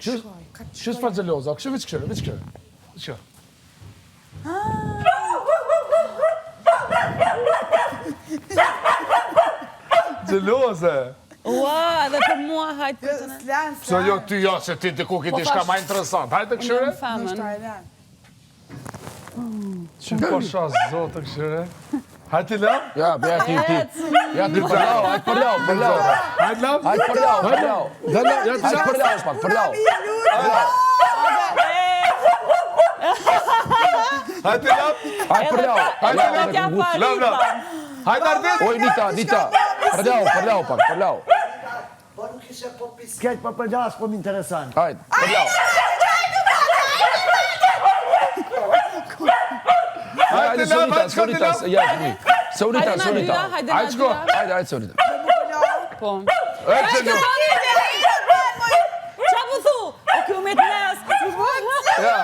Kështu s'fa xheloza, kështu veç kështu. Xheloze. Ua, edhe për mua hajtë për të në. Pse jo ty jo, se ti diku ki diçka ma interesant. Hajde këshire. Që po shas zotë këshire. Hajde ti lam? Ja, bëja ti. Ja ti për lau, hajde për lau. Hajde lam? Hajde për lau. Hajde për lau, shpak, për lau. Hajde lam? Hajde për lau. Lam. Hajde ardit? Oj, Dita. Për lau, pak, për lau. Po nuk ishe po pisket, po për gjas, po m'interesant. Hajde, për lau. Hajde, Sonita, ja, fëmi. Sonita. Hajde shko. Hajde, Sonita. Po. E që një. Qa po thu? O kjo me të nes. Ja.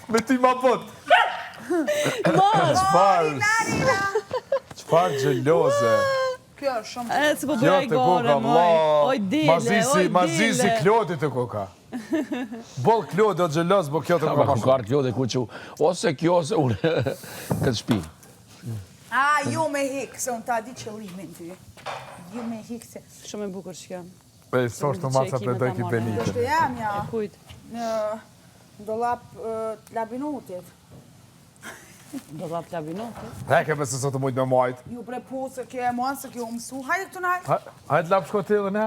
Me ti ma pot. Qfar gjeloze. Kjo është shumë. E, si po Kjo bëja i të gore, koka, moj. Oj, dile, Mazisi Klodi të koka. Bol Klodi o gjeloz, bo kjo të koka ma shumë. Kukar kjo dhe ku që ose kjo, ose unë këtë shpi. Jo me hik, se unë ta di qëllimin ty. Jo me hik se... Shumë e bukur që kjo. E, sot të maca për dojki Do Benitin. shtë jam, ja. E kujt? Në dolap të labinutit. Do dhap labinotit. Heke me se sot të mujtë me majtë. Ju bre pusë, kjo e monë, se kjo mësu. Hajde këtu nalë. Hajde lap shko të edhe ne?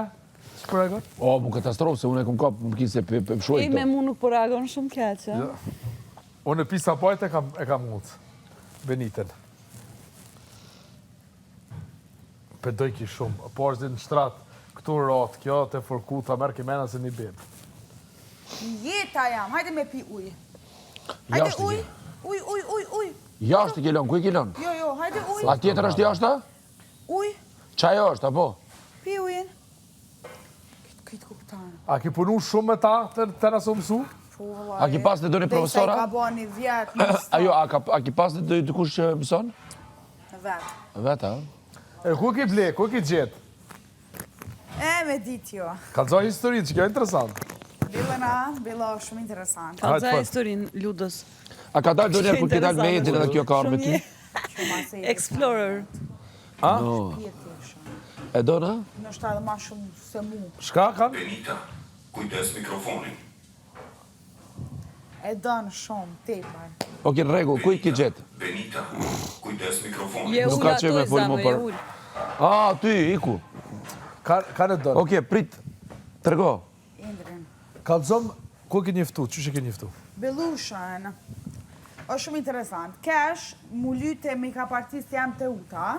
Shko regon? O, mu katastrofë, se unë e kom kap, më kisë e pëshuaj I me këto. mu nuk po reagon shumë keqe. Unë e pisa pojtë e kam mundë. Benitin. Për dojki shumë. Po është në shtratë, këtu ratë, kjo të fërku, ta merë kimena se një bebë. Jeta jam, hajde me pi uj. Hajde Jashtë uj. ke. Uj. Jashtë ke lënë, ku i ke lënë? Jo, hajde uj. A tjetër është jashtë? Uj, Qaj është, apo? pi ujin. Këtë kuptanë. A ki punu shumë me ta të nësë mësu? A ki pas të do një profesora? Dhe i ka bo një vjetë, në Ajo, a ki pas të do kush që mëson? vetë. Veta, E ku ki ble, ku ki gjetë? Me dit jo. Kalzoj historinë, që kjo e interesant. Bila shumë interesant. Ka Hajde, dza fort. historinë ludës. A ka dalë do njerë kur ke dalë me jetin edhe kjo ka arë me ty? Explorer. E do në? Në është edhe ma shumë se mu. Shka kanë? Benita, kujdes mikrofonin. E dënë shumë, tepër. Oke, në regu, ku i ke gjetë? Benita, kujdes mikrofonin. Je Nuk ull ka ato që me e folë zame, më je për- ull. A, ty, iku. Kanë e dënë. Oke, prit, tërgo. Indrin. Kalzom, ku ki njëftu, që që ki njëftu? Belushën. është shumë interesant. Kesh, mu lyte me ka partist jam të uta,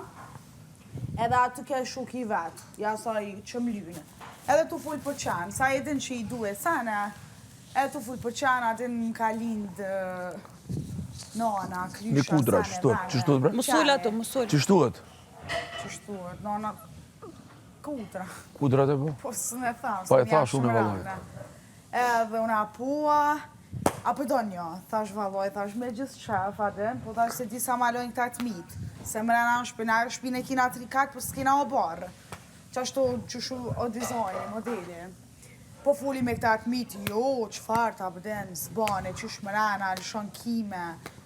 edhe aty kesh shuk i vetë, ja sa i që më lynë. Edhe tu full për qanë, sa edhin që i duhe sana, edhe tu full për qanë, atin më ka lindë nona, krysha, Mi kudra, që shtuhet bre? Mësull ato, mësull. Që shtuhet? Që shtuhet, nona, kudra. Kudra të po? Po së në thamë, Po e thash unë e vallaj. Edhe unë apua, apo do një, thash valloj, thash me gjithë qef, adin, po thash se disa malojnë këta të mitë, se më rena në shpinar, shpine kina trikat, po s'kina o barë, që ashtu që shu o dizajnë, modelin. Po fuli me këta të mitë, jo, qëfar të abden, s'bane, që shmë rena, lëshon kime,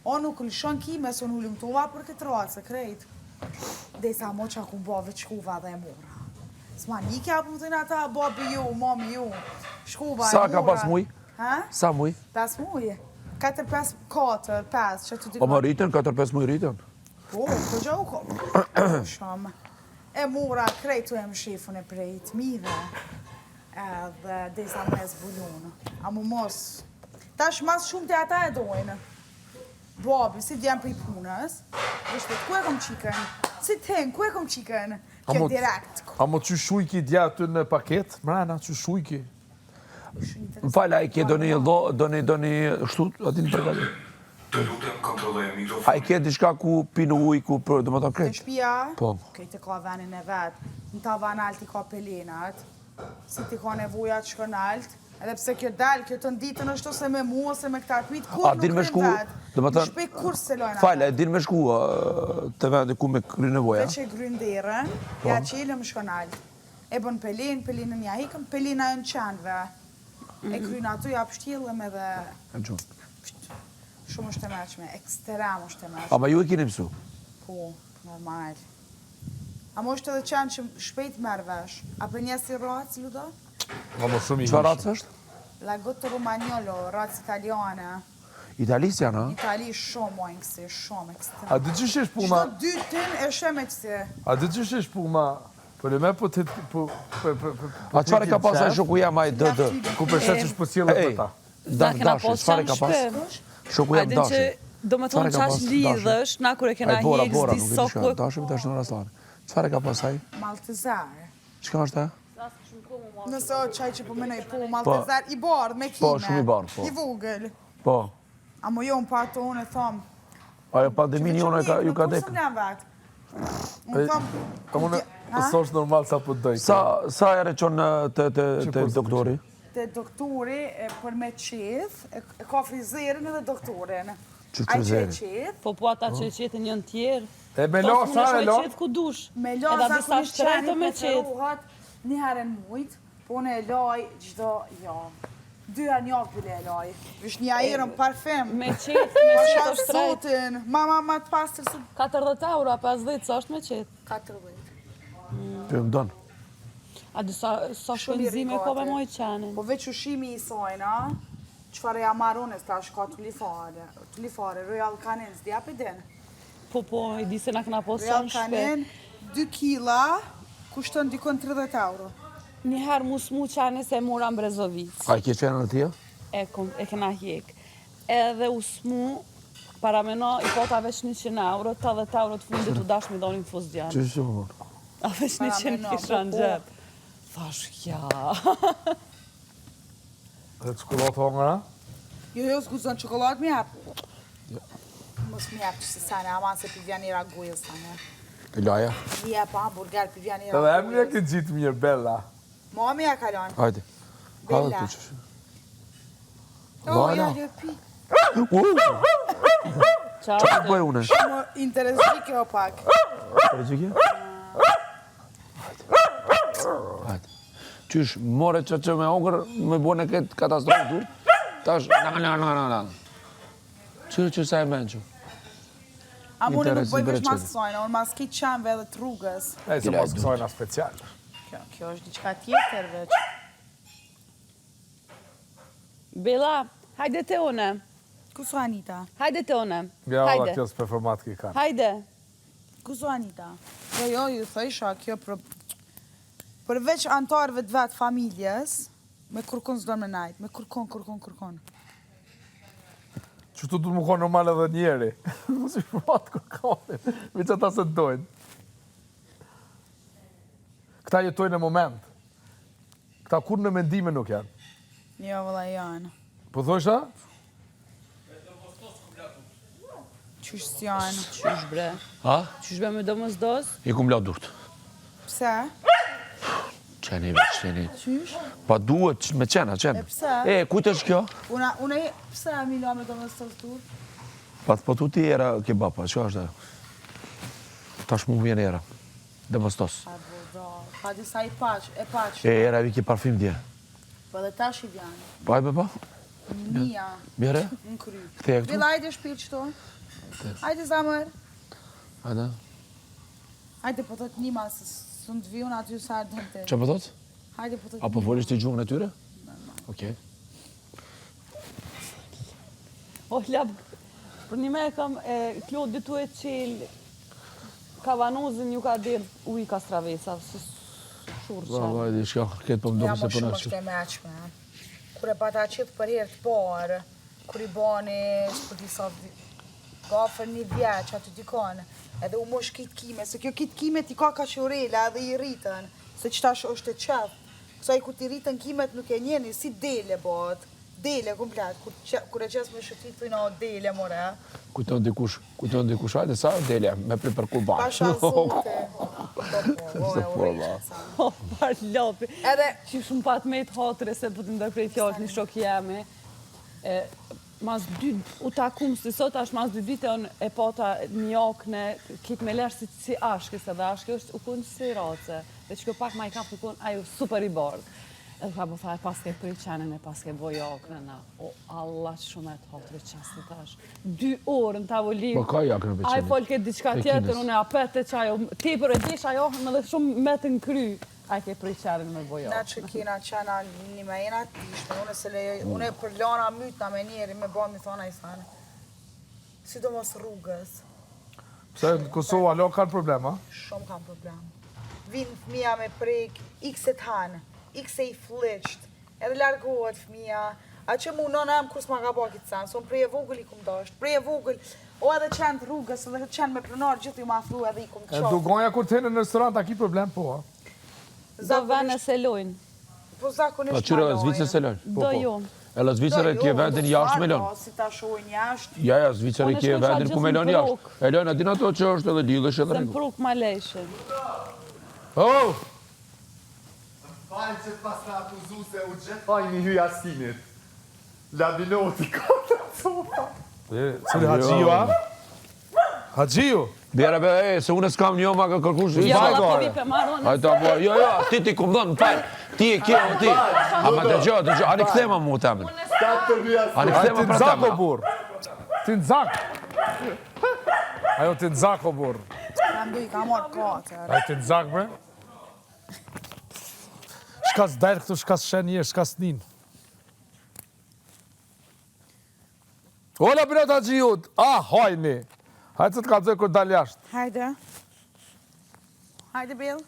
o nuk lëshon kime, së në ullim tova për këtë ratë, se krejt. Dhe sa mo që aku bove qkuva dhe e mora. S'ma një kja për më të në ata, babi ju, mami ju, shkuva e mora. Sa ka pas muj? Ha? Sa muj? 5 muj. 4, 5, 4, 5, që të O më rritën, 4-5 muj rritën? Po, po gjë u kom. Shumë. E mora, krejtu e më shifun e prejt, mire. Edhe dhe sa më e zbullunë. A mu mos. Tash mas shumë të ata e dojnë. Babi, si vjen për i punës. Dhe shpet, ku e kom qikën? Si ten, ku e kom qikën? Kjo direkt. A mo që shujki dja aty në paket? Mrena, që shujki? Më falë, a i ke do një shtut, ati në përgati? Të lutem kontrolloj mikrofonin. A i ke diçka ku pinë uj, ku për, do më të Në krejt? shpia, Po. këtë ka venin e vetë. Në tavan alti ka pelenat. Si ti ka nevoja të shkon alt. Edhe pse kjo dalë, kjo të nditën është ose me mu, ose me këta të mitë, kur A nuk din me rrim shku, vetë. do më Në thënë, shpik kur se lojnë falë, e din me shku të vendi ku me kry nevoja? Veç e grynderën, ja qelëm shkon alt. E bën pelinën ja hikëm, pelina e në qanëve. E kryin ato, ja pështjellëm edhe E gjumë. shumë është të mërshme, ekstrem është të mërshme. Ama ju e kini mësu? Po, normal. A më është edhe qenë që shpejt merë vesh. A për një si racë, Ludo? Më shumë i Qa ratës është? Lagotto Romagnolo, racë italiane. Italisë janë, a? Itali shumë mojnë kësi, shumë ekstrem. A di që shesh puna? Qdo dytin e shemë e kësi. A di që shesh puna? Për e me po të... A qëfar e ka pasaj shoku jam aj dë? Ku përshet që shpëcilët për ta? Dashi, qëfar e ka pas? Shoku jam Adin që Dashi. do më thonë qash lidhësh, na kur e kena Bora, hjek, Bora, zdi nuk e soku. disha. Dashi më tash në rastan. Qëfar e ka pasaj? Maltezar. Qëka është e? Nëse o qaj që përmenoj, po, Maltezar i bardh me kime. Po, shumë i bardh, po. I vogël. Po. A më jo më pa të unë e thomë. Ajo pandemini jona ju ka dekë. Unë vetë. Unë thomë... Unë është normal sa për dojtë. Sa e reqon të doktori? Të doktori për me qith, e ka frizerin edhe doktorin. Që Ai që e frizerin? qith, Po po ata që e qetë njën tjerë. E me lo, sa e lo? Po qetë ku dush. me Edhe loza disa kërë shtretë me qetë. preferohat një herën mujt, po në e loj gjdo javë. 2 herë njavë bile e loj. Vish një ajerën parfem. Me qetë Pasha o shtrejtë. sotin, mama ma të pastër se 40 euro, 50, sa është me qetë. 40. Të më donë. A disa sa shpenzime ko me moj qenin. Po veç ushimi i sajna, qëfar e ja marones ta është ka tulifare, Royal Canin, s'di api din. Po, i di se na këna Royal poson shpe. Canin, 2 kila, kushton dikon 30 euro. Njëherë mu smu qeni se mura Mbrezovic. A i kje qenë në tia? E kena hjek. Edhe u smu, parameno i pota veç 100 euro, 80 euro të fundit u dash mi donin fuzdian. Që që më? A veç 100 Parameno, kisha në po, gjep. Thash, ja. Dhe të shkullot hongëra? Jo, s'guzon qokolat mi jep. Mos mi jep që se sane, ama se pi vjanira gujës sane. E laja? Mi jep hamburger pi vjanira Edhe emri e gujës. këtë gjitë mirë, Bella. Mami e kalon. Hajde. Bella. Hajde të që. O, Vala. ja, jo pi. Qa Qa të bëj une? Më interesi kjo pak. E gjikje? Hajde. Qysh, more që me ongër, me bune këtë katastrofë dur, tash, na. Që sa e men që? A mu në nuk Interesi bëj veç brecedi. mas kësojnë, unë mas ki qenve dhe të rrugës. E se pas kësojna special. Kjo është diçka tjetër veç. Bela, hajde te une. Kuso Anita? Hajde te une. Ja, ora Hajde. kjo s'pe format ki kanë. Hajde. Kuso Anita? Jo, ju thësha, kjo përveç antarëve të vetë familjes, me kërkon s'do me najtë, me kërkon. Qështu du të më konë normal edhe njeri. Mos i format kërkonin. Me që ata se të dojnë. Këta jetojnë në moment. Këta kur në mendime nuk janë. Jo, vëlla janë. Po thosha? Qysh s'janë? Qysh bre? Ha? Qysh be me do mos dos? I kum la durt. Pse? Qeni veç, qeni. Qysh? Pa duhet me qena, qenë. E pse? E, kujtë është kjo? Une, pse e mi me do më stërtur? Po tu ti era kebapa, që është ajo? Tash mu vjen era. Dhe mostos. A bodo, pa disa e paq. E era vi ki parfim dje. Po dhe tash i vjanë. Pa e be pa? Mia, Bjere? në kry. Këte e këtu? Bila, hajde shpirë qëto. Hajde zamër. Hajde. Hajde po thot Nima, se së në të vion aty sa ardhën të. Që po thot? Hajde po thot Apo folisht të gjuhën e tyre? Okej. O, lab, për një me kam Klod ditu e qelë kavanozin ju ka dirë uj ka stravesa, së shurë qenë. Vaj, di shka, këtë po më do Ja, se më po shumë në është e meqme. Kur e pata qitë për herë të parë, kur i bani, s'po di sa gafër një vjeq aty dikon, edhe u mosh kitë kime, se kjo kitë kime ti ka shurela edhe i rritën, se qëtash është e qef. Kësaj kur ti rritën kimet nuk e njeni, si dele bot, dele komplet, kur e qes me shëtit të o dele more. Kujton dikush, hajde sa dele, me pri për kurban. Pasha zote. O, par lopi. Edhe, Që shumë pat me të hatre se po të ndërprej fjallë një shok jemi. Mas dy, u takum së sot ashtë mas 2 vite e pata një okne, kitë me lërë si ashkës edhe ashkë është u kënë si race. Dhe që kjo pak ma i kapë të kënë, ajo super i bardë. Edhe ka po thaj, pas ke prit qenin e pas ke boj akne na. O, Allah që shumë e të hotri qasni tash. 2 orë në tavolinë. Po ka jakën për Ai qenin. folke diçka tjetër, unë apet e qajo. Ti për e dish ajo me dhe shumë me të nkry. Ai ke prit qenin me boj Na akne. që kena qena një me jena tishme, une për lana mytna me njeri me ba mi thona i thane. Sidomos rrugës, Pse në Kosovë alo kanë problema? shumë kam problem. Vinë fëmija me prek, x e tanë, x e i fliqt, edhe largohet fëmija. A që mu nëna em kur s'ma ka ba kitë sanë, son prej e vogël i kum dasht, prej e vogël, o edhe qenë rrugës, edhe qenë me pronar, gjithë i ma afru edhe i kum E qofë. dugonja kur të në restorant, a ki problem, po, ha? Do vene se lojnë. Po zakonisht Po qyre Zvicër se lën. Do jo. E la Zvicër kje vendin jashtë me lën. Si ta shojnë jashtë. Ja, Zvicër Unë kje shkoj qa vendin ku me gjithë lën në jashtë. pruk. E lën atin ato që është edhe lidhësh edhe Se më rregull. pruk ma lejshin. Oh! Falë që pas në akuzu se u gjithë fajnë i hyja sinit. Labinoti ka sofa. Cili Haxhiu, a? Haxhiu! Bjera be, se unë s'kam një ma ka kërkush. Ja, Vajgore. valla po vi për marrone. Hajta, po, jo, ti kum dhënë, falë. Ti e kje, ti. Ama të gjë, ani këthema mu temen. Statë të hyja Ani Ai këthema ti pra nxak o temen. burr. Ti nxak. Ajo ti nxak o burr. Në ndu i ka marrë katër. Ai ti nxak bre. Shka s'dajt këtu, shka s'shen njerë, shka s'nin. Ola Binot Haxhiut, hajni. Hajtë të të kalzoj kur dal jashtë. Hajde. Hajde, Bill.